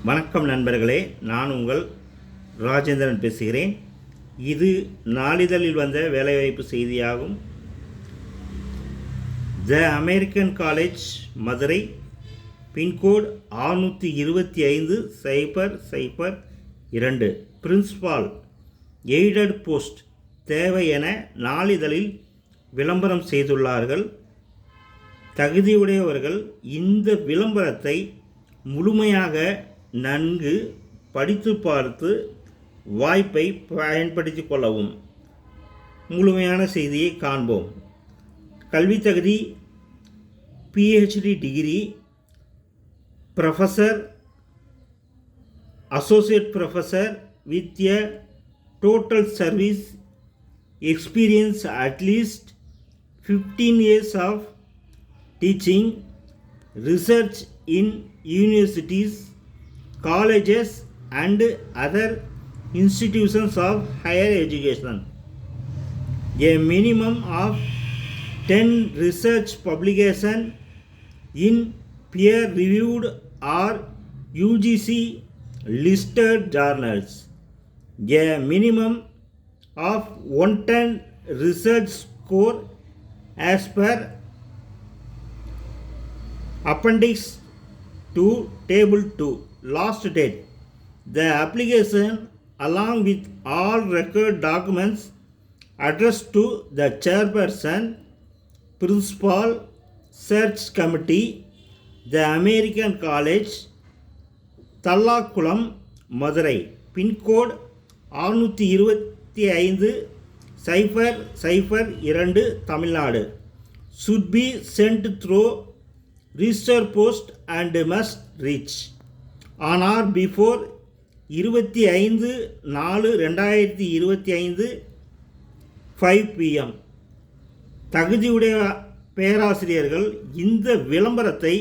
வணக்கம் நண்பர்களே, நான் உங்கள் ராஜேந்திரன் பேசுகிறேன். இது நாளிதழில் வந்த வேலைவாய்ப்பு செய்தியாகும். The American college Madurai, pincode 625-002, principal aided post தேவை என நாளிதழில் விளம்பரம் செய்துள்ளார்கள். தகுதியுடையவர்கள் இந்த விளம்பரத்தை முழுமையாக நன்கு படித்து பார்த்து வாய்ப்பை பயன்படுத்தி கொள்ளவும். முழுமையான செய்தியை காண்போம். கல்வி தகுதி PhD degree, professor, associate professor with a total service experience at least 15 years of teaching, research in universities, colleges and other institutions of higher education. A minimum of 10 research publication in peer-reviewed or UGC listed journals. A minimum of 110 research score as per Appendix to Table 2. Last date. The application along with all required documents addressed to the chairperson, principal, search committee, the American College, Thallakulam, Madurai, pin code 625-002, Tamil Nadu. Should be sent through register post and must reach on or before 25/4/2025 5 PM. தகுதியுடைய பேராசிரியர்கள் இந்த விளம்பரத்தை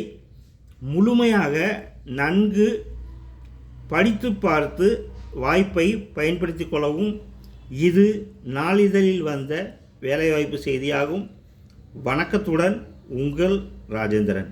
முழுமையாக நன்கு படித்து பார்த்து வாய்ப்பை பயன்படுத்தி கொள்ளவும். இது நாளிதழில் வந்த வேலைவாய்ப்பு செய்தியாகும். வணக்கத்துடன் உங்கள் ராஜேந்திரன்.